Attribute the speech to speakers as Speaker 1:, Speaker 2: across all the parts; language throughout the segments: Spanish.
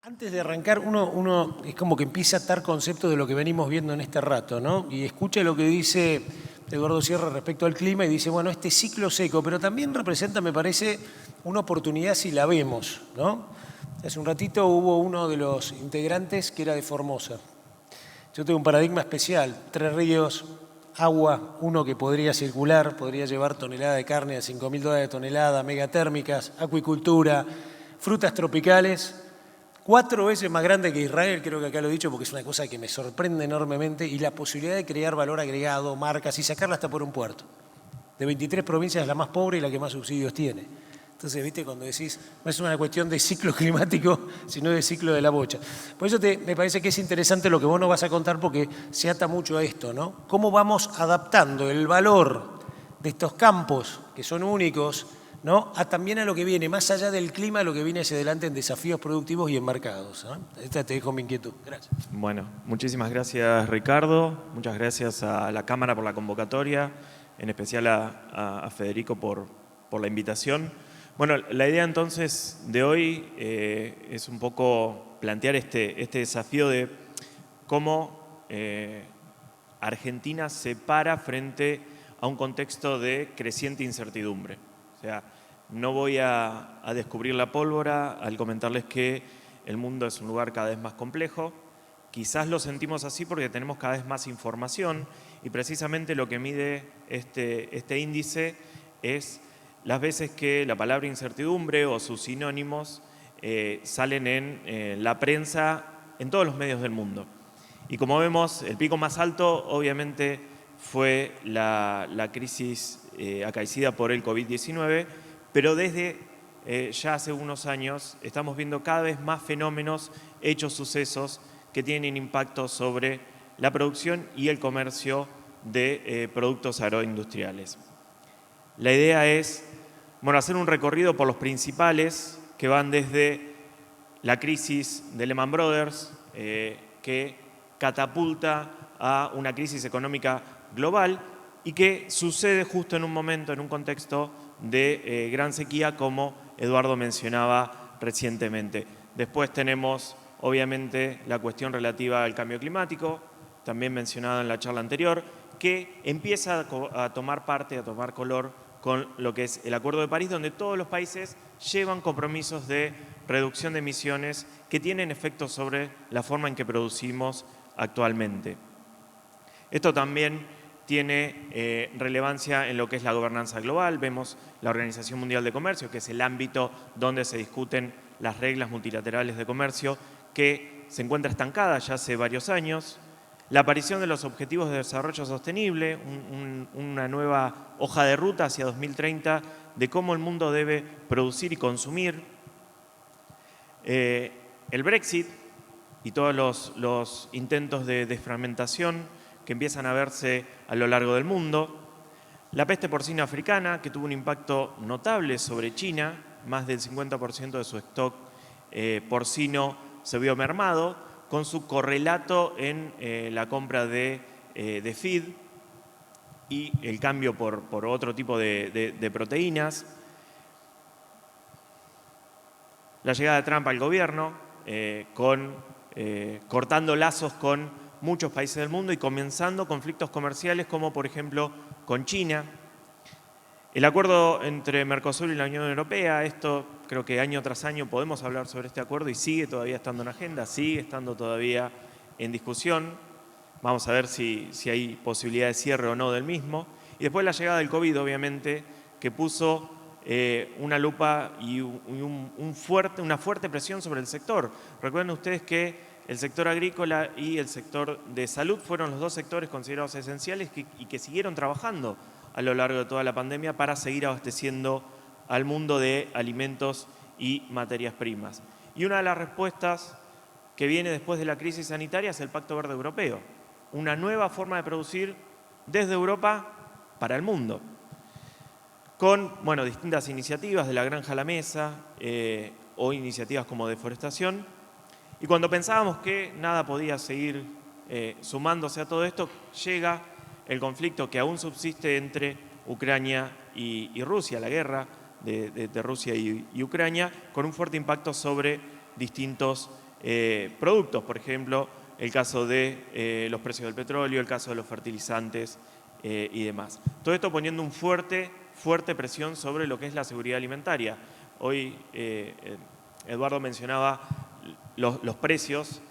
Speaker 1: Antes de arrancar, uno es como que empieza a atar conceptos de lo que venimos viendo en este rato, ¿no? Y escucha lo que dice Eduardo Sierra respecto al clima y dice, bueno, este ciclo seco, pero también representa, me parece, una oportunidad si la vemos, ¿no? Hace un ratito hubo uno de los integrantes que era de Formosa. Yo tengo un paradigma especial, 3 ríos, agua, uno que podría circular, podría llevar tonelada de carne a $5.000 de tonelada, megatérmicas, acuicultura, frutas tropicales, 4 veces más grande que Israel, creo que acá lo he dicho porque es una cosa que me sorprende enormemente, y la posibilidad de crear valor agregado, marcas y sacarla hasta por un puerto. De 23 provincias es la más pobre y la que más subsidios tiene. Entonces, viste, cuando decís, no es una cuestión de ciclo climático, sino de ciclo de la bocha. Por eso me parece que es interesante lo que vos nos vas a contar porque se ata mucho a esto, ¿no? Cómo vamos adaptando el valor de estos campos que son únicos, ¿no? También a lo que viene, más allá del clima, lo que viene hacia adelante en desafíos productivos y en mercados, ¿no? Esta te dejo mi inquietud. Gracias.
Speaker 2: Bueno, muchísimas gracias Ricardo, muchas gracias a la Cámara por la convocatoria, en especial a Federico por la invitación. Bueno, la idea entonces de hoy es un poco plantear este desafío de cómo Argentina se para frente a un contexto de creciente incertidumbre. O sea, no voy a descubrir la pólvora al comentarles que el mundo es un lugar cada vez más complejo. Quizás lo sentimos así porque tenemos cada vez más información y precisamente lo que mide este índice es las veces que la palabra incertidumbre o sus sinónimos salen en la prensa en todos los medios del mundo. Y como vemos, el pico más alto obviamente fue la crisis acaecida por el COVID-19, pero desde ya hace unos años estamos viendo cada vez más fenómenos, hechos, sucesos que tienen impacto sobre la producción y el comercio de productos agroindustriales. La idea es hacer un recorrido por los principales que van desde la crisis de Lehman Brothers, que catapulta a una crisis económica global y que sucede justo en un momento, en un contexto de gran sequía, como Eduardo mencionaba recientemente. Después tenemos, obviamente, la cuestión relativa al cambio climático, también mencionada en la charla anterior, que empieza a tomar parte, a tomar color con lo que es el Acuerdo de París, donde todos los países llevan compromisos de reducción de emisiones que tienen efectos sobre la forma en que producimos actualmente. Esto también tiene relevancia en lo que es la gobernanza global. Vemos la Organización Mundial de Comercio, que es el ámbito donde se discuten las reglas multilaterales de comercio, que se encuentra estancada ya hace varios años. La aparición de los Objetivos de Desarrollo Sostenible, una nueva hoja de ruta hacia 2030 de cómo el mundo debe producir y consumir. El Brexit y todos los intentos de desfragmentación que empiezan a verse a lo largo del mundo. La peste porcina africana, que tuvo un impacto notable sobre China, más del 50% de su stock porcino se vio mermado, con su correlato en la compra de feed y el cambio por otro tipo de proteínas. La llegada de Trump al gobierno, cortando lazos con muchos países del mundo y comenzando conflictos comerciales como por ejemplo con China. El acuerdo entre Mercosur y la Unión Europea, esto creo que año tras año podemos hablar sobre este acuerdo y sigue todavía estando en agenda, sigue estando todavía en discusión. Vamos a ver si hay posibilidad de cierre o no del mismo. Y después la llegada del COVID, obviamente, que puso una lupa y una fuerte presión sobre el sector. Recuerden ustedes que el sector agrícola y el sector de salud fueron los dos sectores considerados esenciales y que siguieron trabajando a lo largo de toda la pandemia para seguir abasteciendo al mundo de alimentos y materias primas. Y una de las respuestas que viene después de la crisis sanitaria es el Pacto Verde Europeo, una nueva forma de producir desde Europa para el mundo, con distintas iniciativas de la granja a la mesa o iniciativas como deforestación. Y cuando pensábamos que nada podía seguir sumándose a todo esto, llega el conflicto que aún subsiste entre Ucrania y Rusia, la guerra de Rusia y Ucrania, con un fuerte impacto sobre distintos productos, por ejemplo, el caso de los precios del petróleo, el caso de los fertilizantes y demás. Todo esto poniendo un fuerte presión sobre lo que es la seguridad alimentaria. Hoy Eduardo mencionaba los precios.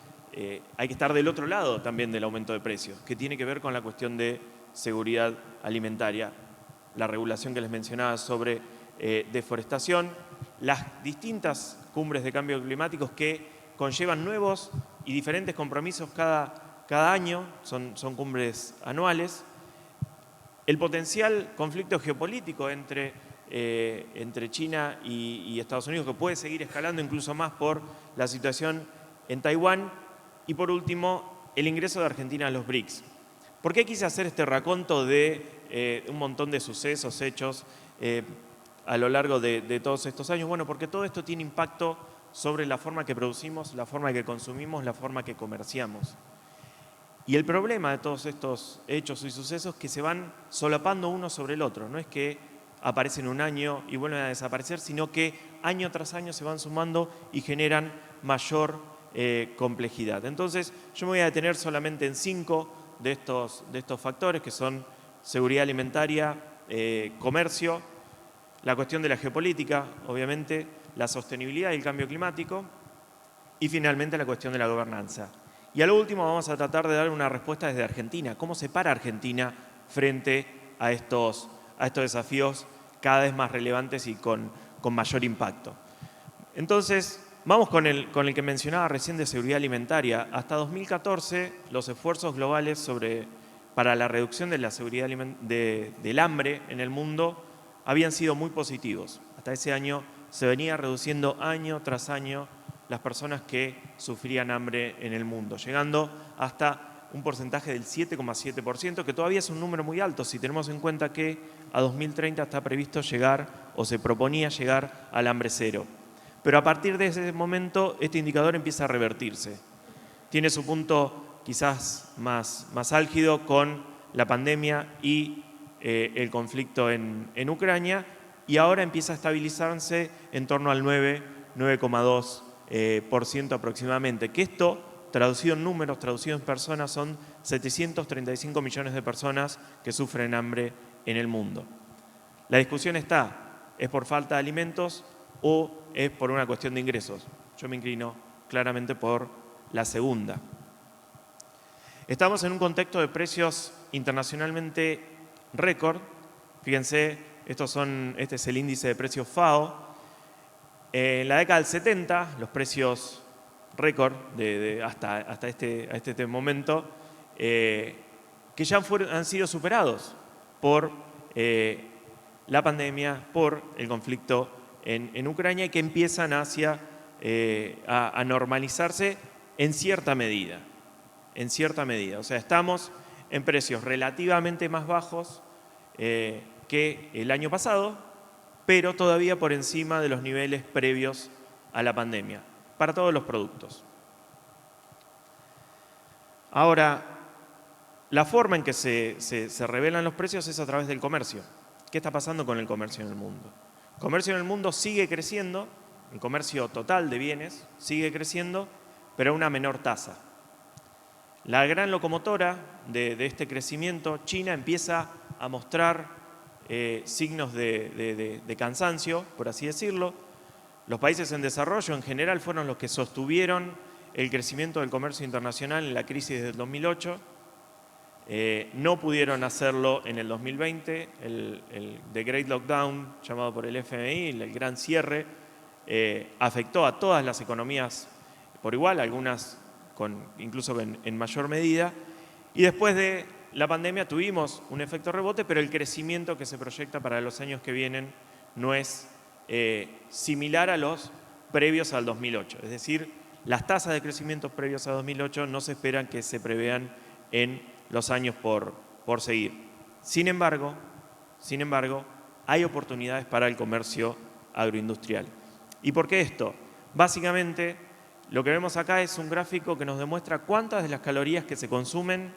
Speaker 2: Hay que estar del otro lado también del aumento de precios, que tiene que ver con la cuestión de seguridad alimentaria, la regulación que les mencionaba sobre deforestación, las distintas cumbres de cambio climático que conllevan nuevos y diferentes compromisos cada año, son cumbres anuales. El potencial conflicto geopolítico entre China y Estados Unidos, que puede seguir escalando incluso más por la situación en Taiwán. Y por último, el ingreso de Argentina a los BRICS. ¿Por qué quise hacer este raconto de un montón de sucesos, hechos a lo largo de todos estos años? Bueno, porque todo esto tiene impacto sobre la forma que producimos, la forma que consumimos, la forma que comerciamos. Y el problema de todos estos hechos y sucesos es que se van solapando uno sobre el otro. No es que aparecen un año y vuelven a desaparecer, sino que año tras año se van sumando y generan mayor complejidad. Entonces, yo me voy a detener solamente en 5 de estos factores, que son seguridad alimentaria, comercio, la cuestión de la geopolítica, obviamente, la sostenibilidad y el cambio climático, y finalmente la cuestión de la gobernanza. Y a lo último vamos a tratar de dar una respuesta desde Argentina. ¿Cómo se para Argentina frente a estos desafíos cada vez más relevantes y con mayor impacto? Entonces, vamos con el que mencionaba recién de seguridad alimentaria. Hasta 2014, los esfuerzos globales para la reducción de la seguridad del hambre en el mundo habían sido muy positivos. Hasta ese año se venía reduciendo año tras año las personas que sufrían hambre en el mundo, llegando hasta un porcentaje del 7,7%, que todavía es un número muy alto si tenemos en cuenta que a 2030 está previsto llegar, o se proponía llegar, al hambre cero. Pero a partir de ese momento este indicador empieza a revertirse. Tiene su punto quizás más álgido con la pandemia y el conflicto en Ucrania, y ahora empieza a estabilizarse en torno al 9,2% aproximadamente, que esto, traducido en números, traducido en personas, son 735 millones de personas que sufren hambre en el mundo. La discusión está, ¿es por falta de alimentos o es por una cuestión de ingresos? Yo me inclino claramente por la segunda. Estamos en un contexto de precios internacionalmente récord. Fíjense, este es el índice de precios FAO. En la década del 70, los precios récord hasta este momento, que ya han sido superados por la pandemia, por el conflicto en Ucrania, y que empiezan a normalizarse en cierta medida. O sea, estamos en precios relativamente más bajos que el año pasado, pero todavía por encima de los niveles previos a la pandemia, para todos los productos. Ahora, la forma en que se revelan los precios es a través del comercio. ¿Qué está pasando con el comercio en el mundo? El comercio en el mundo sigue creciendo, el comercio total de bienes sigue creciendo, pero a una menor tasa. La gran locomotora de este crecimiento, China, empieza a mostrar signos de cansancio, por así decirlo. Los países en desarrollo en general fueron los que sostuvieron el crecimiento del comercio internacional en la crisis del 2008. No pudieron hacerlo en el 2020, el The Great Lockdown, llamado por el FMI, el gran cierre, afectó a todas las economías por igual, algunas incluso en mayor medida, y después de la pandemia tuvimos un efecto rebote, pero el crecimiento que se proyecta para los años que vienen no es similar a los previos al 2008. Es decir, las tasas de crecimiento previos a 2008 no se esperan que se prevean en los años por seguir. Sin embargo, hay oportunidades para el comercio agroindustrial. ¿Y por qué esto? Básicamente, lo que vemos acá es un gráfico que nos demuestra cuántas de las calorías que se consumen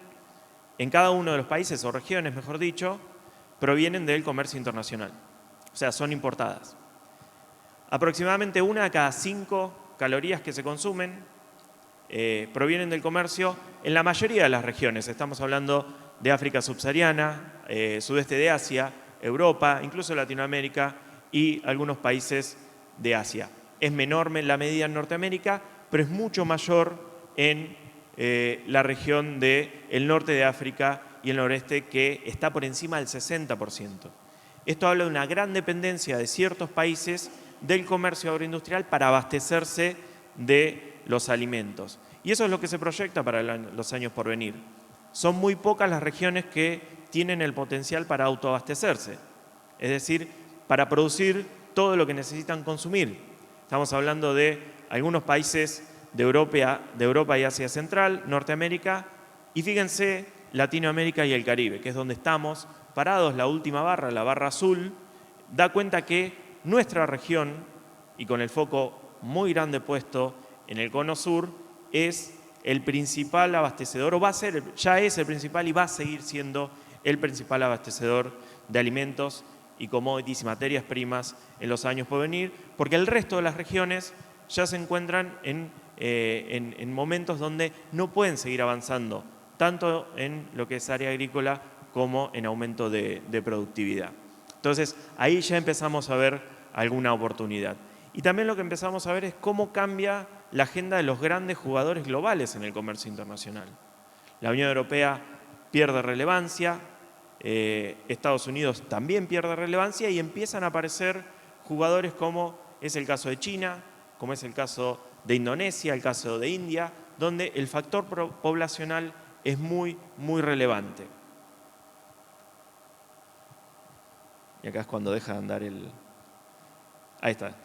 Speaker 2: en cada uno de los países, o regiones, mejor dicho, provienen del comercio internacional. O sea, son importadas. Aproximadamente 1 de cada 5 calorías que se consumen provienen del comercio en la mayoría de las regiones. Estamos hablando de África subsahariana, sudeste de Asia, Europa, incluso Latinoamérica y algunos países de Asia. Es menor la medida en Norteamérica, pero es mucho mayor en la región del norte de África y el noreste, que está por encima del 60%. Esto habla de una gran dependencia de ciertos países del comercio agroindustrial para abastecerse de los alimentos. Y eso es lo que se proyecta para los años por venir. Son muy pocas las regiones que tienen el potencial para autoabastecerse, es decir, para producir todo lo que necesitan consumir. Estamos hablando de algunos países de Europa y Asia Central, Norteamérica, y fíjense, Latinoamérica y el Caribe, que es donde estamos parados. La última barra, la barra azul, da cuenta que nuestra región, y con el foco muy grande puesto en el cono sur, es el principal abastecedor, o va a ser, ya es el principal y va a seguir siendo el principal abastecedor de alimentos y commodities y materias primas en los años por venir, porque el resto de las regiones ya se encuentran en momentos donde no pueden seguir avanzando, tanto en lo que es área agrícola como en aumento de productividad. Entonces, ahí ya empezamos a ver alguna oportunidad. Y también lo que empezamos a ver es cómo cambia la agenda de los grandes jugadores globales en el comercio internacional. La Unión Europea pierde relevancia, Estados Unidos también pierde relevancia y empiezan a aparecer jugadores como es el caso de China, como es el caso de Indonesia, el caso de India, donde el factor poblacional es muy, muy relevante. Y acá es cuando deja de andar el... Ahí está.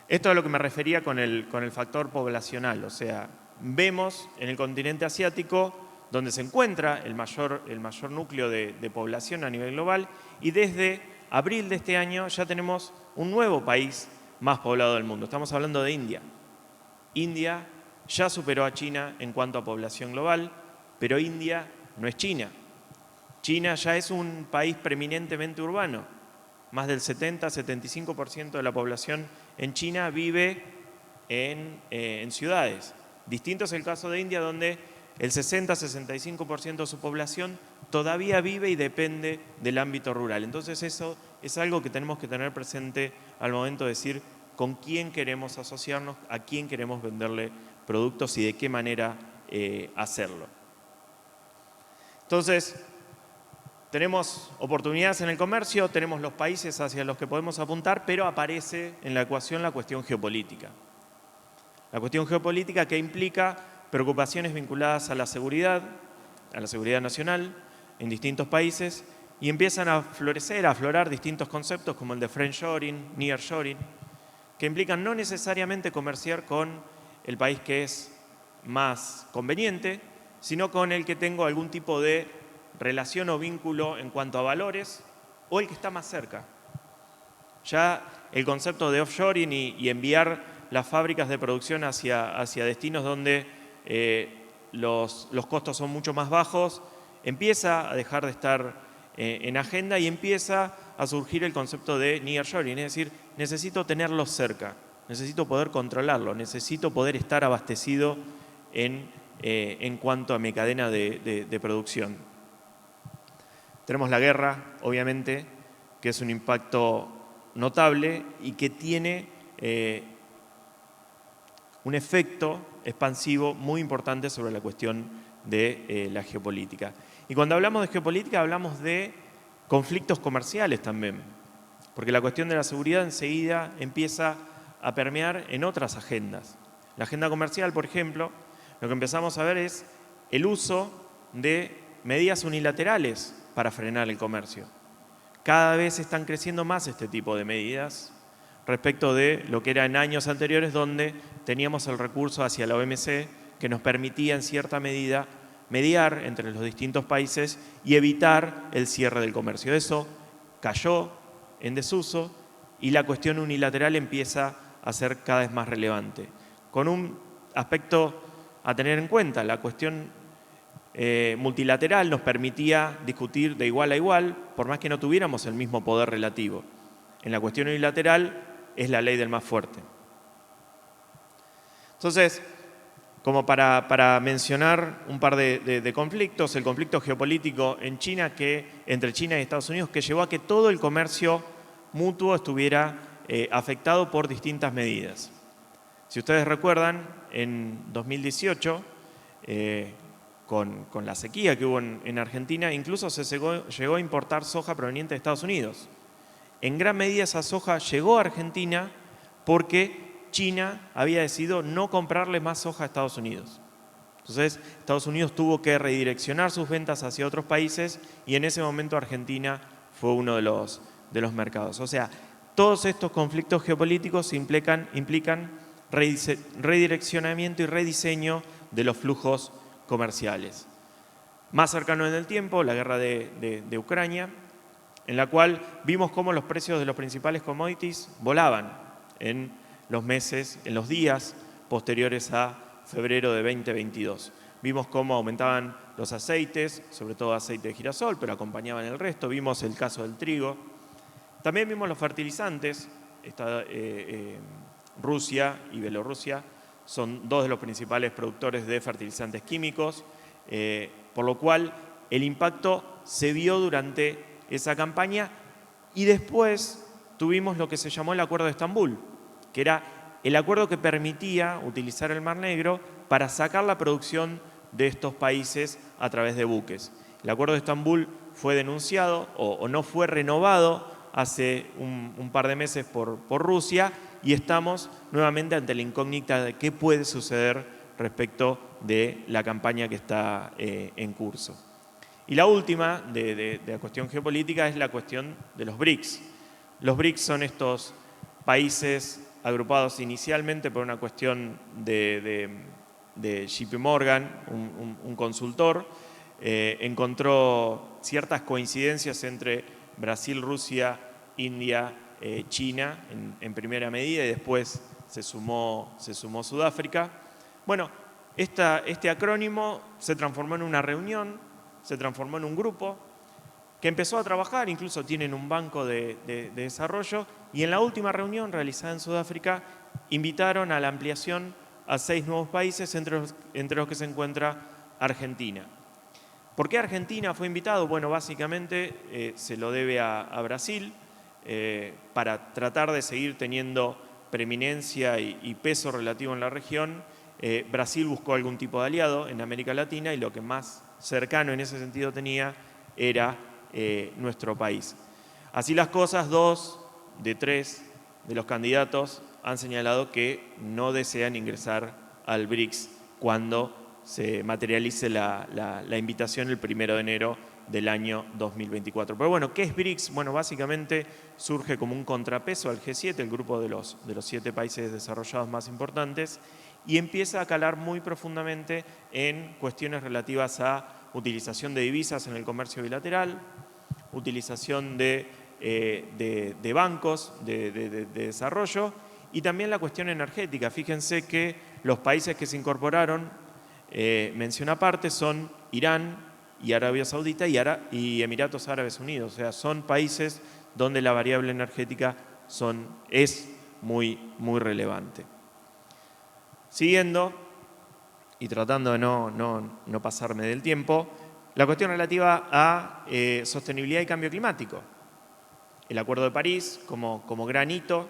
Speaker 2: Esto es a lo que me refería con el factor poblacional. O sea, vemos en el continente asiático donde se encuentra el mayor núcleo de población a nivel global, y desde abril de este año ya tenemos un nuevo país más poblado del mundo. Estamos hablando de India. India ya superó a China en cuanto a población global, pero India no es China. China ya es un país preeminentemente urbano. Más del 70-75% de la población en China vive en ciudades. Distinto es el caso de India, donde el 60-65% de su población todavía vive y depende del ámbito rural. Entonces eso es algo que tenemos que tener presente al momento de decir con quién queremos asociarnos, a quién queremos venderle productos y de qué manera hacerlo. Entonces, tenemos oportunidades en el comercio, tenemos los países hacia los que podemos apuntar, pero aparece en la ecuación la cuestión geopolítica. La cuestión geopolítica que implica preocupaciones vinculadas a la seguridad nacional en distintos países, y empiezan a florecer, a aflorar distintos conceptos como el de friendshoring, nearshoring, que implican no necesariamente comerciar con el país que es más conveniente, sino con el que tengo algún tipo de relación o vínculo en cuanto a valores, o el que está más cerca. Ya el concepto de offshoring y enviar las fábricas de producción hacia destinos donde los costos son mucho más bajos, empieza a dejar de estar en agenda y empieza a surgir el concepto de nearshoring, es decir, necesito tenerlo cerca, necesito poder controlarlo, necesito poder estar abastecido en cuanto a mi cadena de producción. Tenemos la guerra, obviamente, que es un impacto notable y que tiene un efecto expansivo muy importante sobre la cuestión de la geopolítica. Y cuando hablamos de geopolítica hablamos de conflictos comerciales también, porque la cuestión de la seguridad enseguida empieza a permear en otras agendas. La agenda comercial, por ejemplo, lo que empezamos a ver es el uso de medidas unilaterales para frenar el comercio. Cada vez están creciendo más este tipo de medidas respecto de lo que era en años anteriores, donde teníamos el recurso hacia la OMC que nos permitía en cierta medida mediar entre los distintos países y evitar el cierre del comercio. Eso cayó en desuso y la cuestión unilateral empieza a ser cada vez más relevante. Con un aspecto a tener en cuenta, la cuestión multilateral nos permitía discutir de igual a igual, por más que no tuviéramos el mismo poder relativo. En la cuestión unilateral es la ley del más fuerte. Entonces, Como para mencionar un par de conflictos, el conflicto geopolítico en China entre China y Estados Unidos, que llevó a que todo el comercio mutuo estuviera afectado por distintas medidas. Si ustedes recuerdan, en 2018, con la sequía que hubo en Argentina, incluso se llegó a importar soja proveniente de Estados Unidos. En gran medida esa soja llegó a Argentina porque China había decidido no comprarle más soja a Estados Unidos. Entonces, Estados Unidos tuvo que redireccionar sus ventas hacia otros países y en ese momento Argentina fue uno de los mercados. O sea, todos estos conflictos geopolíticos implican redireccionamiento y rediseño de los flujos comerciales. Más cercano en el tiempo, la guerra de Ucrania, en la cual vimos cómo los precios de los principales commodities volaban en los días posteriores a febrero de 2022. Vimos cómo aumentaban los aceites, sobre todo aceite de girasol, pero acompañaban el resto. Vimos el caso del trigo. También vimos los fertilizantes. Rusia y Bielorrusia son dos de los principales productores de fertilizantes químicos, por lo cual el impacto se vio durante esa campaña y después tuvimos lo que se llamó el Acuerdo de Estambul, que era el acuerdo que permitía utilizar el Mar Negro para sacar la producción de estos países a través de buques. El Acuerdo de Estambul fue denunciado o no fue renovado hace un par de meses por Rusia y estamos nuevamente ante la incógnita de qué puede suceder respecto de la campaña que está en curso. Y la última de la cuestión geopolítica es la cuestión de los BRICS. Los BRICS son estos países agrupados inicialmente por una cuestión de JP Morgan, un consultor, encontró ciertas coincidencias entre Brasil, Rusia, India, China en primera medida y después se sumó Sudáfrica. Bueno, este acrónimo se transformó en una reunión, se transformó en un grupo que empezó a trabajar, incluso tienen un banco de desarrollo, y en la última reunión realizada en Sudáfrica invitaron a la ampliación a 6 nuevos países, entre los que se encuentra Argentina. ¿Por qué Argentina fue invitado? Bueno, básicamente se lo debe a Brasil, para tratar de seguir teniendo preeminencia y peso relativo en la región. Brasil buscó algún tipo de aliado en América Latina y lo que más cercano en ese sentido tenía era nuestro país. Así las cosas, 2 de 3 de los candidatos han señalado que no desean ingresar al BRICS cuando se materialice la invitación el 1 de enero del año 2024. Pero bueno, ¿qué es BRICS? Bueno, básicamente surge como un contrapeso al G7, el grupo de los 7 países desarrollados más importantes, y empieza a calar muy profundamente en cuestiones relativas a utilización de divisas en el comercio bilateral, utilización de bancos de desarrollo y también la cuestión energética. Fíjense que los países que se incorporaron, mención aparte, son Irán y Arabia Saudita y Emiratos Árabes Unidos. O sea, son países donde la variable energética es muy, muy relevante. Siguiendo y tratando de no pasarme del tiempo, la cuestión relativa a sostenibilidad y cambio climático. El Acuerdo de París como gran hito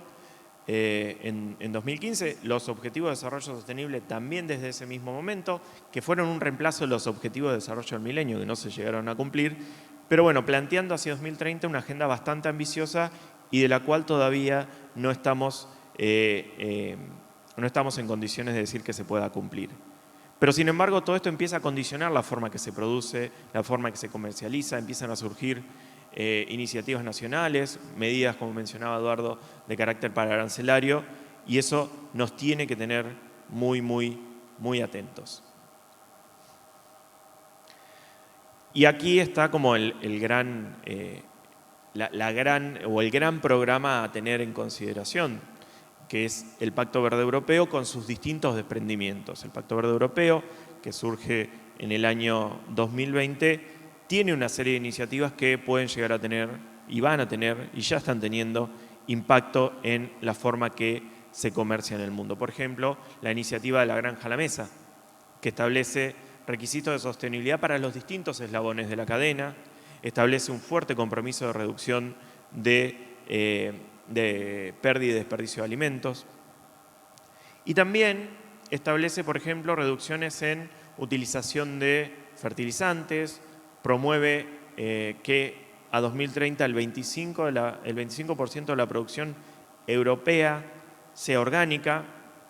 Speaker 2: en 2015, los Objetivos de Desarrollo Sostenible también desde ese mismo momento, que fueron un reemplazo de los Objetivos de Desarrollo del Milenio, que no se llegaron a cumplir, pero bueno, planteando hacia 2030 una agenda bastante ambiciosa y de la cual todavía no estamos en condiciones de decir que se pueda cumplir. Pero sin embargo, todo esto empieza a condicionar la forma que se produce, la forma que se comercializa, empiezan a surgir iniciativas nacionales, medidas, como mencionaba Eduardo, de carácter paraarancelario, y eso nos tiene que tener muy, muy, muy atentos. Y aquí está como el gran programa a tener en consideración, que es el Pacto Verde Europeo con sus distintos desprendimientos. El Pacto Verde Europeo, que surge en el año 2020, tiene una serie de iniciativas que pueden llegar a tener y van a tener y ya están teniendo impacto en la forma que se comercia en el mundo. Por ejemplo, la iniciativa de la granja a la mesa. que establece requisitos de sostenibilidad para los distintos eslabones de la cadena, establece un fuerte compromiso de reducción de pérdida y desperdicio de alimentos. Y también establece, por ejemplo, reducciones en utilización de fertilizantes, promueve que a 2030 el 25% de la producción europea sea orgánica,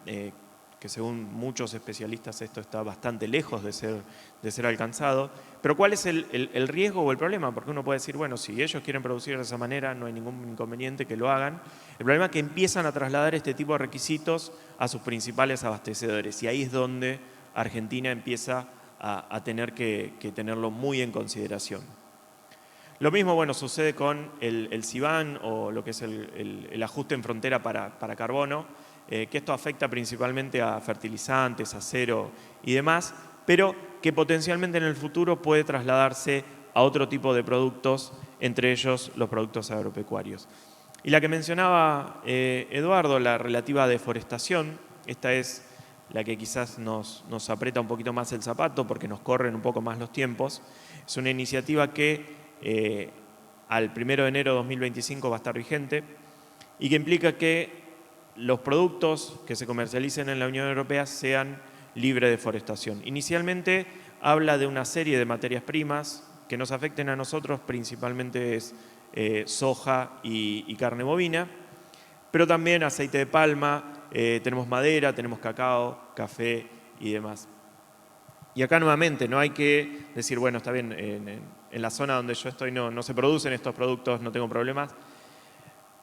Speaker 2: que según muchos especialistas esto está bastante lejos de ser alcanzado. Pero ¿cuál es el riesgo o el problema? Porque uno puede decir, bueno, si ellos quieren producir de esa manera, no hay ningún inconveniente que lo hagan. El problema es que empiezan a trasladar este tipo de requisitos a sus principales abastecedores. Y ahí es donde Argentina empieza a tener que tenerlo muy en consideración. Lo mismo, bueno, sucede con el CBAM o lo que es el ajuste en frontera para carbono, que esto afecta principalmente a fertilizantes, acero y demás, pero que potencialmente en el futuro puede trasladarse a otro tipo de productos, entre ellos los productos agropecuarios. Y la que mencionaba Eduardo, la relativa a deforestación, esta es la que quizás nos aprieta un poquito más el zapato porque nos corren un poco más los tiempos. Es una iniciativa que al 1 de enero de 2025 va a estar vigente y que implica que los productos que se comercialicen en la Unión Europea sean libres de deforestación. Inicialmente habla de una serie de materias primas que nos afecten a nosotros, principalmente es soja y carne bovina, pero también aceite de palma, tenemos madera, tenemos cacao, café y demás. Y acá nuevamente no hay que decir, bueno, está bien, en la zona donde yo estoy no se producen estos productos, no tengo problemas.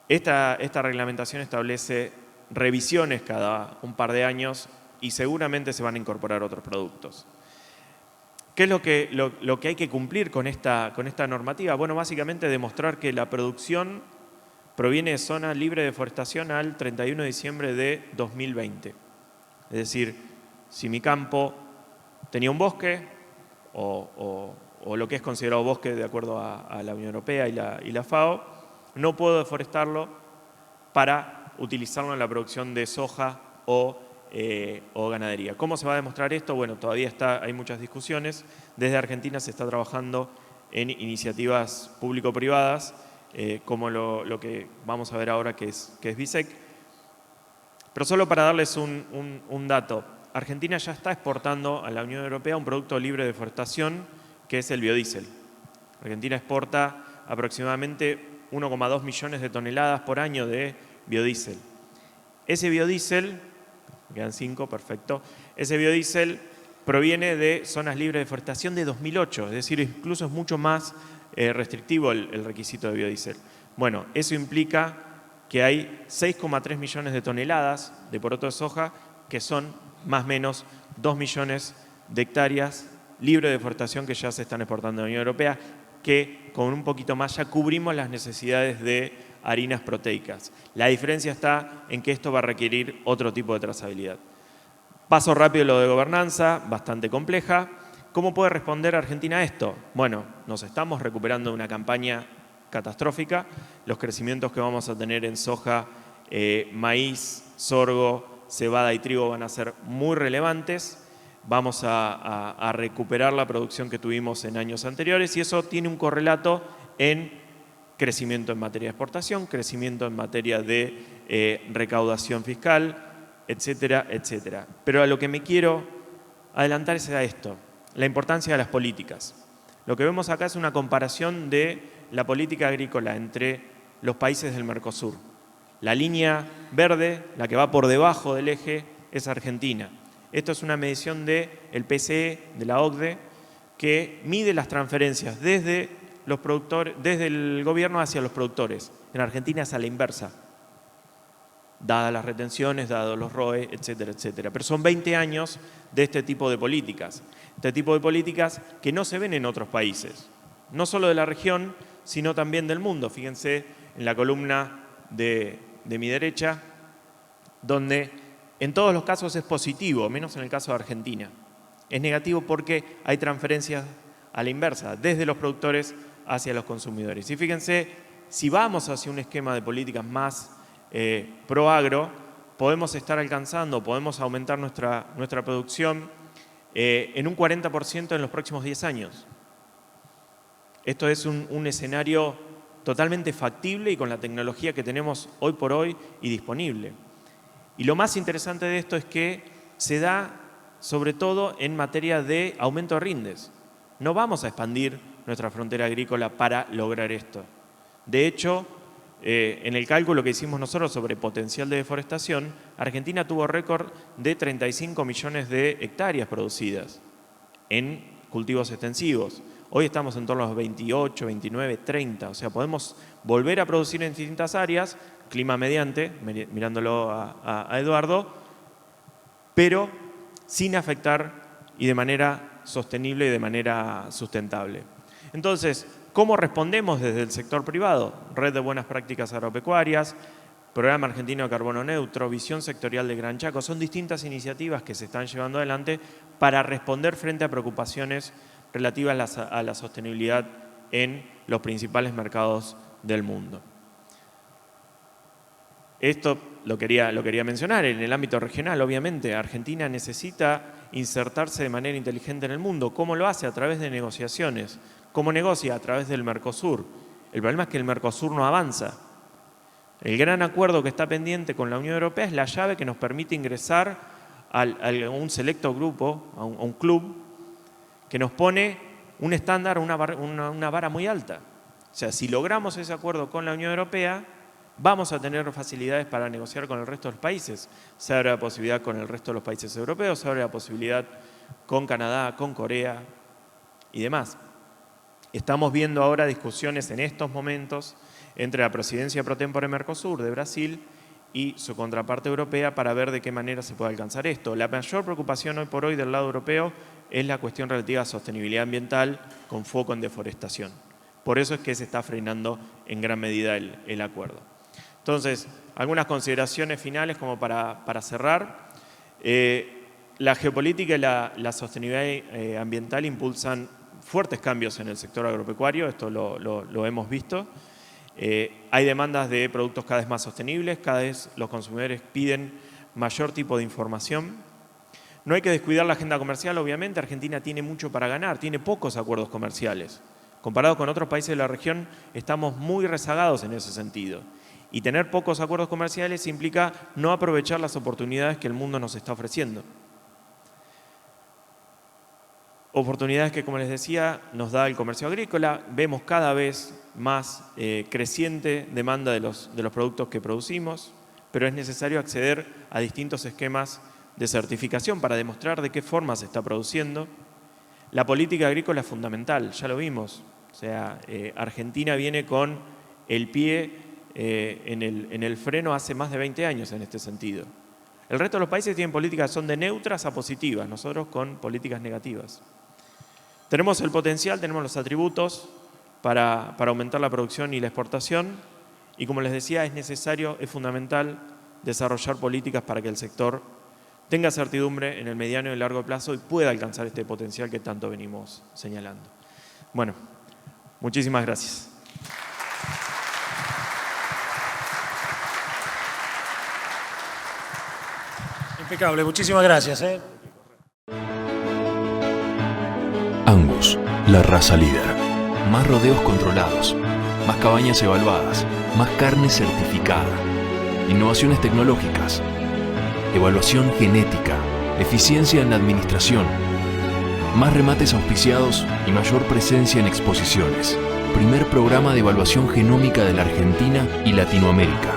Speaker 2: Esta reglamentación establece revisiones cada un par de años y seguramente se van a incorporar otros productos. ¿Qué es lo que hay que cumplir con esta normativa? Bueno, básicamente demostrar que la producción proviene de zona libre de deforestación al 31 de diciembre de 2020. Es decir, si mi campo tenía un bosque o lo que es considerado bosque de acuerdo a la Unión Europea y la FAO, no puedo deforestarlo para utilizarlo en la producción de soja o ganadería. ¿Cómo se va a demostrar esto? Bueno, todavía hay muchas discusiones. Desde Argentina se está trabajando en iniciativas público-privadas, como lo que vamos a ver ahora que es BISEC. Pero solo para darles un dato, Argentina ya está exportando a la Unión Europea un producto libre de deforestación, que es el biodiesel. Argentina exporta aproximadamente 1,2 millones de toneladas por año de biodiesel. Ese biodiesel, me quedan 5, perfecto, ese biodiesel proviene de zonas libres de deforestación de 2008, es decir, incluso es mucho más restrictivo el requisito de biodiesel. Bueno, eso implica que hay 6,3 millones de toneladas de poroto de soja, que son más o menos 2 millones de hectáreas libres de deforestación que ya se están exportando a la Unión Europea, que con un poquito más ya cubrimos las necesidades de harinas proteicas. La diferencia está en que esto va a requerir otro tipo de trazabilidad. Paso rápido lo de gobernanza, bastante compleja. ¿Cómo puede responder Argentina a esto? Bueno, nos estamos recuperando de una campaña catastrófica. Los crecimientos que vamos a tener en soja, maíz, sorgo, cebada y trigo van a ser muy relevantes. Vamos a recuperar la producción que tuvimos en años anteriores y eso tiene un correlato en crecimiento en materia de exportación, crecimiento en materia de recaudación fiscal, etcétera, etcétera. Pero a lo que me quiero adelantar es a esto, la importancia de las políticas. Lo que vemos acá es una comparación de la política agrícola entre los países del Mercosur. La línea verde, la que va por debajo del eje, es Argentina. Esto es una medición del PCE, de la OCDE, que mide las transferencias desde el gobierno hacia los productores. En Argentina es a la inversa, dadas las retenciones, dados los ROE, etcétera, etcétera. Pero son 20 años de este tipo de políticas. Este tipo de políticas que no se ven en otros países, no solo de la región, sino también del mundo. Fíjense en la columna de mi derecha, donde en todos los casos es positivo, menos en el caso de Argentina. Es negativo porque hay transferencias a la inversa, desde los productores hacia los consumidores. Y fíjense, si vamos hacia un esquema de políticas más pro agro, podemos estar alcanzando, podemos aumentar nuestra producción en un 40% en los próximos 10 años. Esto es un escenario totalmente factible y con la tecnología que tenemos hoy por hoy y disponible. Y lo más interesante de esto es que se da sobre todo en materia de aumento de rindes. No vamos a expandir nuestra frontera agrícola para lograr esto. De hecho, en el cálculo que hicimos nosotros sobre potencial de deforestación, Argentina tuvo récord de 35 millones de hectáreas producidas en cultivos extensivos. Hoy estamos en torno a los 28, 29, 30. O sea, podemos volver a producir en distintas áreas, clima mediante, mirándolo a Eduardo, pero sin afectar y de manera sostenible y de manera sustentable. Entonces, ¿cómo respondemos desde el sector privado? Red de Buenas Prácticas Agropecuarias, Programa Argentino de Carbono Neutro, Visión Sectorial de Gran Chaco. Son distintas iniciativas que se están llevando adelante para responder frente a preocupaciones relativas a la sostenibilidad en los principales mercados del mundo. Esto lo quería mencionar. En el ámbito regional, obviamente, Argentina necesita insertarse de manera inteligente en el mundo. ¿Cómo lo hace? A través de negociaciones. ¿Cómo negocia? A través del Mercosur. El problema es que el Mercosur no avanza. El gran acuerdo que está pendiente con la Unión Europea es la llave que nos permite ingresar a un selecto grupo, a un club, que nos pone un estándar, una vara muy alta. O sea, si logramos ese acuerdo con la Unión Europea, vamos a tener facilidades para negociar con el resto de los países. Se abre la posibilidad con el resto de los países europeos, se abre la posibilidad con Canadá, con Corea y demás. Estamos viendo ahora discusiones en estos momentos entre la presidencia pro tempore Mercosur de Brasil y su contraparte europea para ver de qué manera se puede alcanzar esto. La mayor preocupación hoy por hoy del lado europeo es la cuestión relativa a sostenibilidad ambiental con foco en deforestación. Por eso es que se está frenando en gran medida el acuerdo. Entonces, algunas consideraciones finales como para cerrar. La geopolítica y la sostenibilidad ambiental impulsan fuertes cambios en el sector agropecuario, esto lo hemos visto. Hay demandas de productos cada vez más sostenibles, cada vez los consumidores piden mayor tipo de información. No hay que descuidar la agenda comercial, obviamente. Argentina tiene mucho para ganar, tiene pocos acuerdos comerciales. Comparado con otros países de la región, estamos muy rezagados en ese sentido. Y tener pocos acuerdos comerciales implica no aprovechar las oportunidades que el mundo nos está ofreciendo. Oportunidades que, como les decía, nos da el comercio agrícola. Vemos cada vez más creciente demanda de los productos que producimos, pero es necesario acceder a distintos esquemas de certificación para demostrar de qué forma se está produciendo. La política agrícola es fundamental, ya lo vimos. O sea, Argentina viene con el pie en el freno hace más de 20 años en este sentido. El resto de los países tienen políticas que son de neutras a positivas, nosotros con políticas negativas. Tenemos el potencial, tenemos los atributos para aumentar la producción y la exportación y, como les decía, es necesario, es fundamental desarrollar políticas para que el sector tenga certidumbre en el mediano y el largo plazo y pueda alcanzar este potencial que tanto venimos señalando. Bueno, muchísimas gracias.
Speaker 1: Impecable, muchísimas gracias.
Speaker 3: Angus, la raza líder. Más rodeos controlados, más cabañas evaluadas, más carne certificada, innovaciones tecnológicas, evaluación genética, eficiencia en la administración, más remates auspiciados y mayor presencia en exposiciones. Primer programa de evaluación genómica de la Argentina y Latinoamérica.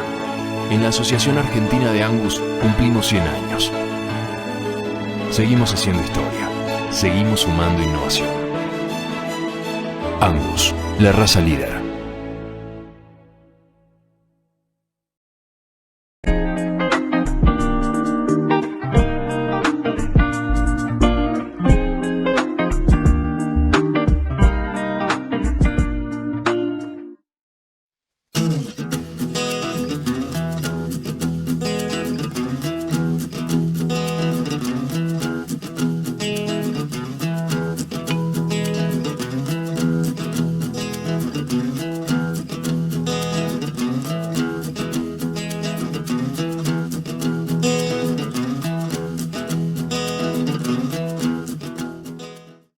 Speaker 3: En la Asociación Argentina de Angus cumplimos 100 años. Seguimos haciendo historia. Seguimos sumando innovación. Angus, la raza líder.